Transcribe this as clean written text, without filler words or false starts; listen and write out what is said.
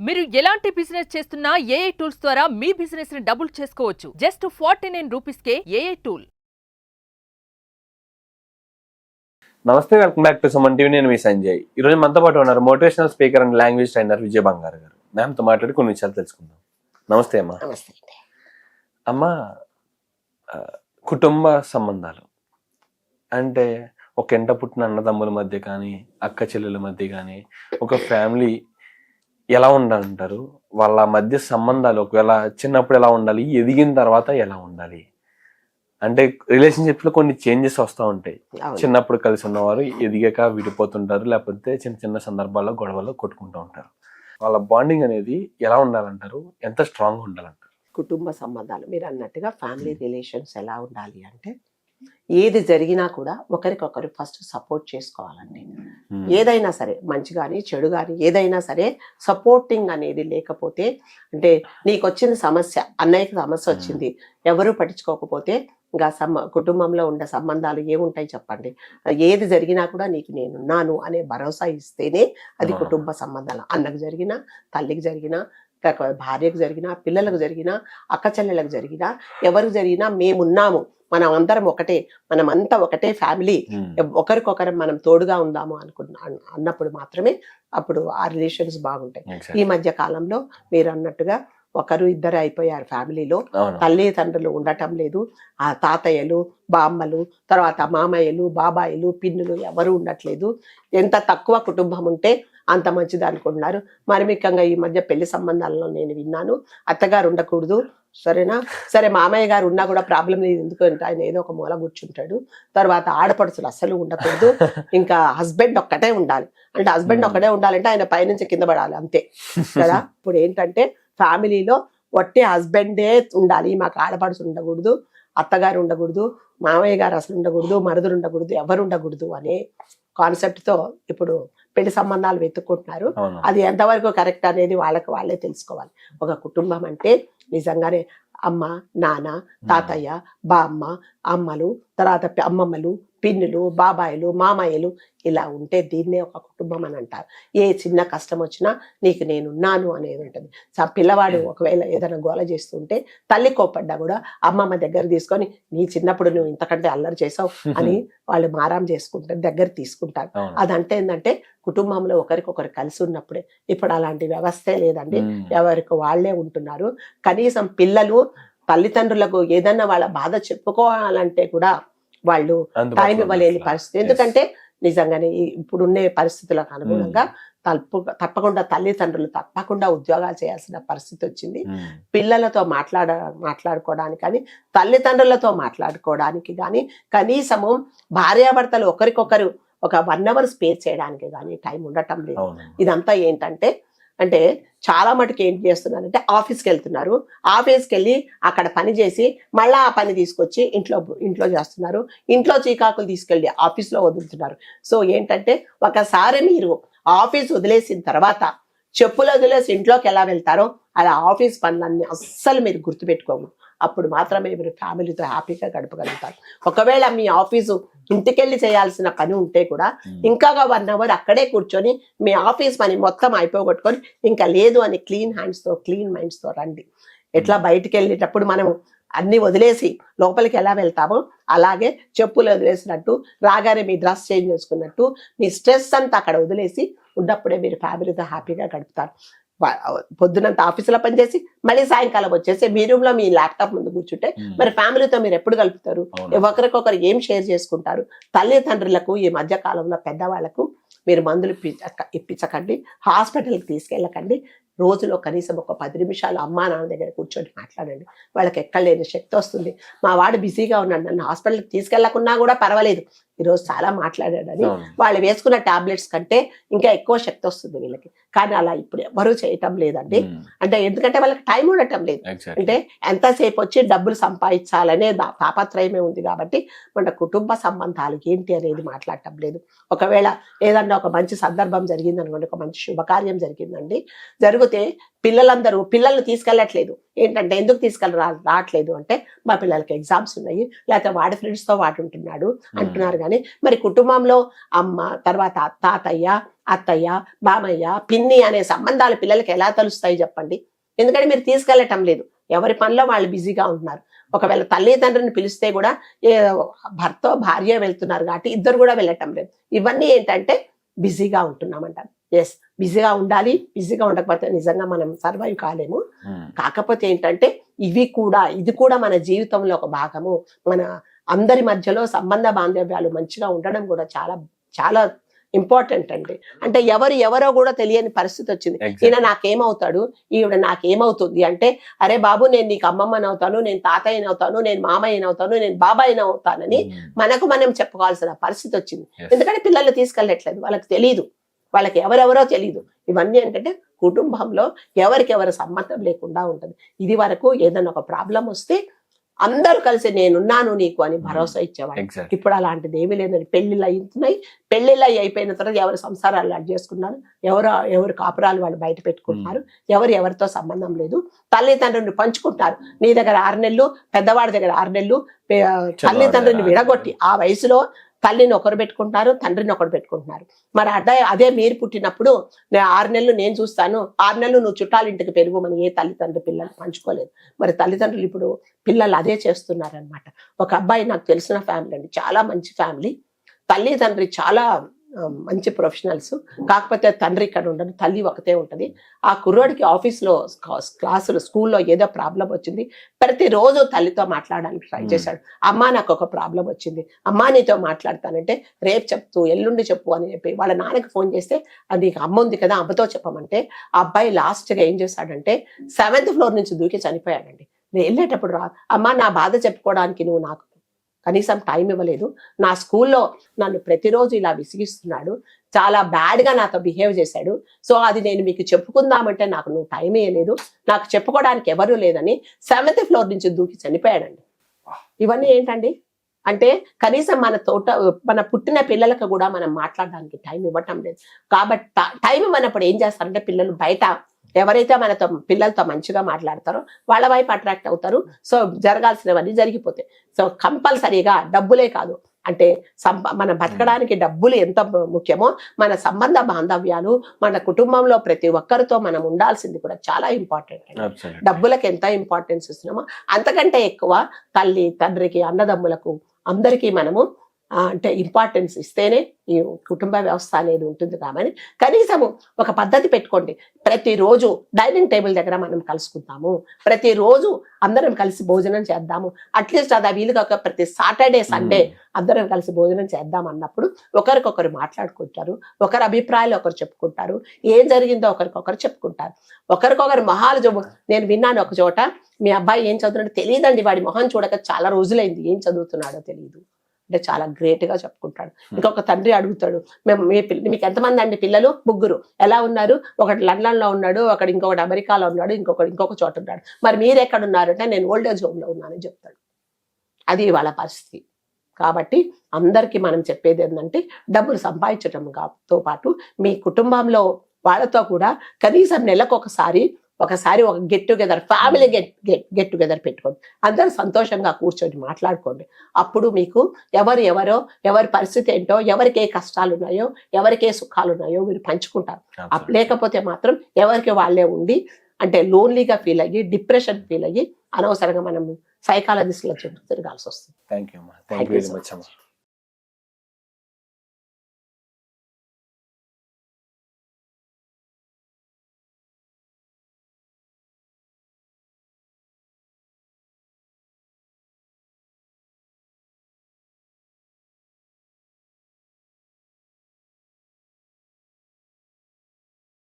మీరు ఎలాంటి బిజినెస్ చేస్తున్నా ఏఐ టూల్స్ ద్వారా మీ బిజినెస్ ని డబుల్ చేసుకోవచ్చు. జస్ట్ 49 రూపీస్కే ఏఐ టూల్. నమస్తే, welcome back to Suman TV. నేను మీ సంజయ్. ఈ రోజు మనతో పాటు ఉన్నారు motivational speaker and language trainer Vijay Bangaru garu. మ్యామ్తో మాట్లాడి కొన్ని విషయాలు తెలుసుకుందాం. నమస్తే అమ్మా. అమ్మా, కుటుంబ సంబంధాలు అంటే ఒక ఎంట పుట్టిన అన్నదమ్ముల మధ్య కానీ, అక్క చెల్లెల మధ్య కానీ, ఒక ఫ్యామిలీ ఎలా ఉండాలంటారు? వాళ్ళ మధ్య సంబంధాలు ఒకవేళ చిన్నప్పుడు ఎలా ఉండాలి, ఎదిగిన తర్వాత ఎలా ఉండాలి? అంటే రిలేషన్షిప్ లో కొన్ని చేంజెస్ వస్తూ ఉంటాయి. చిన్నప్పుడు కలిసి ఉన్నవారు ఎదిగాక విడిపోతుంటారు, లేకపోతే చిన్న చిన్న సందర్భాల్లో గొడవల్లో కొట్టుకుంటూ ఉంటారు. వాళ్ళ బాండింగ్ అనేది ఎలా ఉండాలంటారు? ఎంత స్ట్రాంగ్ ఉండాలంటారు? కుటుంబ సంబంధాలు మీరు అన్నట్టుగా ఫ్యామిలీ రిలేషన్స్ ఎలా ఉండాలి అంటే, ఏది జరిగినా కూడా ఒకరికొకరు ఫస్ట్ సపోర్ట్ చేసుకోవాలండి. ఏదైనా సరే, మంచి కానీ చెడు కానీ ఏదైనా సరే సపోర్టింగ్ అనేది లేకపోతే, అంటే నీకు వచ్చిన సమస్య, అన్నయ్యకి సమస్య వచ్చింది, ఎవరు పట్టించుకోకపోతే ఇంకా కుటుంబంలో ఉండే సంబంధాలు ఏముంటాయి చెప్పండి? ఏది జరిగినా కూడా నీకు నేనున్నాను అనే భరోసా ఇస్తేనే అది కుటుంబ సంబంధాలు. అన్నకు జరిగినా, తల్లికి జరిగినా, భార్యకు జరిగినా, పిల్లలకు జరిగినా, అక్క చెల్లెలకు జరిగినా, ఎవరికి జరిగినా మేమున్నాము, మనం అందరం ఒకటే, మనమంతా ఒకటే ఫ్యామిలీ, ఒకరికొకరు మనం తోడుగా ఉందాము అన్నప్పుడు మాత్రమే అప్పుడు ఆ రిలేషన్స్ బాగుంటాయి. ఈ మధ్య కాలంలో మీరు అన్నట్టుగా ఒకరు ఇద్దరు అయిపోయారు ఫ్యామిలీలో. తల్లిదండ్రులు ఉండటం లేదు, ఆ తాతయ్యలు, బామ్మలు, తర్వాత మామయ్యలు, బాబాయిలు, పిన్నులు ఎవరు ఉండట్లేదు. ఎంత తక్కువ కుటుంబం ఉంటే అంత మంచిది అనుకుంటున్నారు. మరి ముఖ్యంగా ఈ మధ్య పెళ్లి సంబంధాలలో నేను విన్నాను, అత్తగారు ఉండకూడదు, సరేనా, సరే మామయ్య గారు ఉన్నా కూడా ప్రాబ్లం లేదు, ఎందుకంటే ఆయన ఏదో ఒక మూల కూర్చుంటాడు. తర్వాత ఆడపడుచులు అస్సలు ఉండకూడదు, ఇంకా హస్బెండ్ ఒక్కటే ఉండాలి. అంటే హస్బెండ్ ఒక్కటే ఉండాలంటే ఆయన పైనుంచి కింద పడాలి అంతే కదా. ఇప్పుడు ఏంటంటే ఫ్యామిలీలో ఒట్టే హస్బెండే ఉండాలి, మాకు ఆడపడుచు ఉండకూడదు, అత్తగారు ఉండకూడదు, మామయ్య గారు అసలు ఉండకూడదు, మరుదులు ఉండకూడదు, ఎవరు ఉండకూడదు అనే కాన్సెప్ట్తో ఇప్పుడు పెళ్లి సంబంధాలు వెతుక్కుంటున్నారు. అది ఎంతవరకు కరెక్ట్ అనేది వాళ్ళే తెలుసుకోవాలి. ఒక కుటుంబం అంటే నిజంగానే అమ్మ, నాన్న, తాతయ్య, బామ్మ, అమ్మలు, తర్వాత అమ్మమ్మలు, పిన్నులు, బాబాయిలు, మామయ్యలు, ఇలా ఉంటే దీన్నే ఒక కుటుంబం అని అంటారు. ఏ చిన్న కష్టం వచ్చినా నీకు నేనున్నాను అనేది ఉంటుంది. పిల్లవాడు ఒకవేళ ఏదైనా గోల చేస్తుంటే తల్లి కోపడ్డా కూడా అమ్మమ్మ దగ్గర తీసుకొని, నీ చిన్నప్పుడు నువ్వు ఇంతకంటే అల్లరి చేసావు అని వాళ్ళు మారాం చేసుకుంటారు, దగ్గర తీసుకుంటారు. అదంటే ఏంటంటే కుటుంబంలో ఒకరికొకరు కలిసి ఉన్నప్పుడే. ఇప్పుడు అలాంటి వ్యవస్థే లేదండి, ఎవరికి వాళ్ళే ఉంటున్నారు. కనీసం పిల్లలు తల్లిదండ్రులకు ఏదన్నా వాళ్ళ బాధ చెప్పుకోవాలంటే కూడా వాళ్ళు టైం ఇవ్వలేని పరిస్థితి. ఎందుకంటే నిజంగానే ఇప్పుడున్నే పరిస్థితులకు అనుగుణంగా తప్పకుండా తల్లిదండ్రులు తప్పకుండా ఉద్యోగాలు చేయాల్సిన పరిస్థితి వచ్చింది. పిల్లలతో మాట్లాడుకోవడానికి కానీ, తల్లిదండ్రులతో మాట్లాడుకోవడానికి కానీ, కనీసము భార్యాభర్తలు ఒకరికొకరు ఒక 1 hour స్పేర్ చేయడానికి కానీ టైం ఉండటం లేదు. ఇదంతా ఏంటంటే చాలా మటుకు ఏం చేస్తున్నారంటే ఆఫీస్కి వెళ్తున్నారు, ఆఫీస్కి వెళ్ళి అక్కడ పని చేసి మళ్ళీ ఆ పని తీసుకొచ్చి ఇంట్లో చేస్తున్నారు, ఇంట్లో చీకాకులు తీసుకెళ్ళి ఆఫీస్లో వదులుతున్నారు. సో ఏంటంటే ఒకసారి మీరు ఆఫీస్ వదిలేసిన తర్వాత చెప్పులు వదిలేసి ఇంట్లోకి ఎలా వెళ్తారో అలా ఆఫీస్ పనులన్నీ అస్సలు మీరు గుర్తుపెట్టుకోకూడదు. అప్పుడు మాత్రమే మీరు ఫ్యామిలీతో హ్యాపీగా గడపగలుగుతారు. ఒకవేళ మీ ఆఫీసు ఇంటికెళ్ళి చేయాల్సిన పని ఉంటే కూడా ఇంకా 1 hour అక్కడే కూర్చొని మీ ఆఫీస్ పని మొత్తం అయిపోగొట్టుకొని ఇంకా లేదు అని క్లీన్ హ్యాండ్స్తో, క్లీన్ మైండ్స్తో రండి. ఎట్లా బయటికి వెళ్ళేటప్పుడు మనం అన్ని వదిలేసి లోపలికి ఎలా వెళ్తామో అలాగే చెప్పులు వదిలేసినట్టు, రాగానే మీ డ్రెస్ చేంజ్ చేసుకున్నట్టు మీ స్ట్రెస్ అంతా అక్కడ వదిలేసి ఉన్నప్పుడే మీరు ఫ్యామిలీతో హ్యాపీగా గడుపుతారు. పొద్దునంత ఆఫీసులో పనిచేసి మళ్ళీ సాయంకాలం వచ్చేసి మీ రూమ్లో మీ ల్యాప్టాప్ ముందు కూర్చుంటే మరి ఫ్యామిలీతో మీరు ఎప్పుడు కలుపుతారు? ఒకరికొకరు ఏం షేర్ చేసుకుంటారు? తల్లిదండ్రులకు ఈ మధ్య కాలంలో పెద్దవాళ్లకు మీరు మందులు ఇప్పించకండి, హాస్పిటల్కి తీసుకెళ్ళకండి. రోజులో కనీసం ఒక 10 నిమిషాలు అమ్మా నాన్న దగ్గర కూర్చొని మాట్లాడండి. వాళ్ళకి ఎక్కడ లేని శక్తి వస్తుంది. మా వాడు బిజీగా ఉన్నాడు, నన్ను హాస్పిటల్కి తీసుకెళ్లకున్నా కూడా పర్వాలేదు, ఈరోజు చాలా మాట్లాడాడని వాళ్ళు వేసుకున్న టాబ్లెట్స్ కంటే ఇంకా ఎక్కువ శక్తి వస్తుంది వీళ్ళకి. కానీ అలా ఇప్పుడు ఎవరూ చేయటం లేదండి. ఎందుకంటే వాళ్ళకి టైం ఉండటం లేదు. ఎంతసేపు వచ్చి డబ్బులు సంపాదించాలనే తాపత్రయమే ఉంది కాబట్టి మన కుటుంబ సంబంధాలు ఏంటి అనేది మాట్లాడటం లేదు. ఒకవేళ ఏదన్నా ఒక మంచి సందర్భం జరిగింది అనుకోండి, ఒక మంచి శుభకార్యం జరిగిందండి, కాకపోతే పిల్లల్ని తీసుకెళ్ళట్లేదు. ఏంటంటే ఎందుకు రావట్లేదు అంటే మా పిల్లలకి ఎగ్జామ్స్ ఉన్నాయి, లేకపోతే వాడి ఫ్రెండ్స్తో వాడు ఉంటున్నాడు అంటున్నారు. కానీ మరి కుటుంబంలో అమ్మ, తర్వాత తాతయ్య, అత్తయ్య, బామయ్య, పిన్ని అనే సంబంధాలు పిల్లలకి ఎలా తెలుస్తాయి చెప్పండి? ఎందుకంటే మీరు తీసుకెళ్ళటం లేదు. ఎవరి పనిలో వాళ్ళు బిజీగా ఉంటున్నారు. ఒకవేళ తల్లిదండ్రులను పిలిస్తే కూడా భర్త భార్య వెళ్తున్నారు కాబట్టి ఇద్దరు కూడా వెళ్ళటం లేదు. ఇవన్నీ ఏంటంటే బిజీగా ఉంటున్నామంటారు. ఎస్, బిజీగా ఉండాలి. బిజీగా ఉండకపోతే నిజంగా మనం సర్వైవ్ కాలేము. కాకపోతే ఏంటంటే ఇది కూడా మన జీవితంలో ఒక భాగము. మన అందరి మధ్యలో సంబంధ బాంధవ్యాలు మంచిగా ఉండడం కూడా చాలా చాలా ఇంపార్టెంట్ అండి. అంటే ఎవరో కూడా తెలియని పరిస్థితి వచ్చింది. ఈయన నాకేమవుతాడు, ఈవిడ నాకేమవుతుంది అంటే, అరే బాబు నేను నీకు అమ్మమ్మని అవుతాను, నేను తాతయ్యని అవుతాను, నేను మామయ్యని అవుతాను, నేను బాబాయిని అవుతానని మనకు మనం చెప్పుకోవాల్సిన పరిస్థితి వచ్చింది. ఎందుకంటే పిల్లలు తీసుకెళ్ళట్లేదు, వాళ్ళకి తెలియదు, వాళ్ళకి ఎవరెవరో తెలియదు. ఇవన్నీ ఏంటంటే కుటుంబంలో ఎవరికెవరు సంబంధం లేకుండా ఉంటుంది. ఇది వరకు ఏదైనా ఒక ప్రాబ్లం వస్తే అందరూ కలిసి నేనున్నాను నీకు అని భరోసా ఇచ్చేవాళ్ళు. ఇప్పుడు అలాంటిది ఏమీ లేదండి. పెళ్లిళ్ళు అయిపోయిన తర్వాత ఎవరి సంసారాలు అడ్డు చేసుకున్నారు, ఎవరు కాపురాలు వాళ్ళు బయట పెట్టుకుంటున్నారు, ఎవరితో సంబంధం లేదు. తల్లిదండ్రుని పంచుకుంటారు. నీ దగ్గర 6 నెలలు, పెద్దవాడి దగ్గర 6 నెలలు, తల్లిదండ్రుని విడగొట్టి ఆ వయసులో తల్లిని ఒకరు పెట్టుకుంటారు, తండ్రిని ఒకరు పెట్టుకుంటున్నారు. మరి అదే మీరు పుట్టినప్పుడు 6 నెలలు నేను చూస్తాను, 6 నెలలు నువ్వు చుట్టాలింటికి పెరుగుమని ఏ తల్లిదండ్రులు పిల్లలు పంచుకోలేదు. మరి తల్లిదండ్రులు ఇప్పుడు పిల్లలు అదే చేస్తున్నారనమాట. ఒక అబ్బాయి నాకు తెలిసిన ఫ్యామిలీ అండి, చాలా మంచి ఫ్యామిలీ. తల్లి తండ్రి చాలా మంచి ప్రొఫెషనల్స్. కాకపోతే తండ్రి ఇక్కడ ఉండదు, తల్లి ఒకతే ఉంటది. ఆ కుర్రోడికి ఆఫీస్లో స్కూల్లో ఏదో ప్రాబ్లం వచ్చింది. ప్రతిరోజు తల్లితో మాట్లాడడానికి ట్రై చేశాడు. అమ్మా నాకు ఒక ప్రాబ్లం వచ్చింది, అమ్మా నీతో మాట్లాడతానంటే రేపు చెప్తూ ఎల్లుండి చెప్పు అని చెప్పి వాళ్ళ నాన్నకి ఫోన్ చేస్తే, అది నీకు అమ్మ ఉంది కదా అమ్మతో చెప్పమంటే, ఆ అబ్బాయి లాస్ట్గా ఏం చేశాడంటే 7th ఫ్లోర్ నుంచి దూకి చనిపోయాడండి. నేను వెళ్ళేటప్పుడు అమ్మా నా బాధ చెప్పుకోవడానికి నువ్వు నాకు కనీసం టైం ఇవ్వలేదు, నా స్కూల్లో నన్ను ప్రతిరోజు ఇలా విసిగిస్తున్నాడు, చాలా బ్యాడ్గా నాతో బిహేవ్ చేశాడు, సో అది నేను మీకు చెప్పుకుందామంటే నాకు నువ్వు టైం ఇవ్వలేదు, నాకు చెప్పుకోవడానికి ఎవరూ లేదని 7th ఫ్లోర్ నుంచి దూకి చనిపోయాడండి. ఇవన్నీ ఏంటండి అంటే కనీసం మన పుట్టిన పిల్లలకు కూడా మనం మాట్లాడడానికి టైం ఇవ్వటం లేదు. కాబట్టి టైం ఇవ్వనప్పుడు ఏం చేస్తారంటే పిల్లలు బయట ఎవరైతే పిల్లలతో మంచిగా మాట్లాడతారో వాళ్ళ వైపు అట్రాక్ట్ అవుతారు. సో జరగాల్సినవన్నీ జరిగిపోతాయి. సో కంపల్సరీగా డబ్బులే కాదు, అంటే మన బతకడానికి డబ్బులు ఎంత ముఖ్యమో మన సంబంధ బాంధవ్యాలు, మన కుటుంబంలో ప్రతి ఒక్కరితో మనం ఉండాల్సింది కూడా చాలా ఇంపార్టెంట్. డబ్బులకు ఎంత ఇంపార్టెన్స్ ఇస్తున్నామో అంతకంటే ఎక్కువ తల్లి తండ్రికి అన్నదమ్ములకు అందరికీ మనము అంటే ఇంపార్టెన్స్ ఇస్తేనే ఈ కుటుంబ వ్యవస్థ అనేది ఉంటుంది. కాబట్టి కనీసము ఒక పద్ధతి పెట్టుకోండి. ప్రతిరోజు డైనింగ్ టేబుల్ దగ్గర మనం కలుసుకుంటాము, ప్రతిరోజు అందరం కలిసి భోజనం చేద్దాము. అట్లీస్ట్ అది వీలుగా ప్రతి సాటర్డే సండే అందరం కలిసి భోజనం చేద్దాం అన్నప్పుడు ఒకరికొకరు మాట్లాడుకుంటారు, ఒకరి అభిప్రాయాలు ఒకరు చెప్పుకుంటారు, ఏం జరిగిందో ఒకరికొకరు చెప్పుకుంటారు. ఒకరికొకరు మొహాలు నేను విన్నాను ఒక చోట, మీ అబ్బాయి ఏం చదువుతున్నాడో తెలియదండి, వాడి మొహం చూడక చాలా రోజులైంది, ఏం చదువుతున్నాడో తెలియదు అంటే చాలా గ్రేట్గా చెప్పుకుంటాడు. ఇంకొక తండ్రి అడుగుతాడు, మీకు ఎంతమంది అండి పిల్లలు? 3. ఎలా ఉన్నారు? ఒకటి లండన్లో ఉన్నాడు, ఇంకొకటి అమెరికాలో ఉన్నాడు, ఇంకొక చోట ఉన్నాడు. మరి మీరు ఎక్కడ ఉన్నారు అంటే నేను ఓల్డేజ్ హోమ్లో ఉన్నానని చెప్తాడు. అది వాళ్ళ పరిస్థితి. కాబట్టి అందరికీ మనం చెప్పేది ఏంటంటే డబ్బులు సంపాదించడంతో పాటు మీ కుటుంబంలో వాళ్ళతో కూడా కనీసం నెలకు ఒకసారి ఒక get together, family get together పెట్టుకోండి. అందరూ సంతోషంగా కూర్చొని మాట్లాడుకోండి. అప్పుడు మీకు ఎవరి పరిస్థితి ఏంటో, ఎవరికి ఏ కష్టాలు ఉన్నాయో, ఎవరికి ఏ సుఖాలు ఉన్నాయో మీరు పంచుకుంటారు. లేకపోతే మాత్రం ఎవరికి వాళ్ళే ఉండి అంటే లోన్లీగా ఫీల్ అయ్యి, డిప్రెషన్ ఫీల్ అయ్యి అనవసరంగా మనం సైకాలజిస్ట్ల చుట్టూ తిరగాల్సి వస్తుంది. Thank you.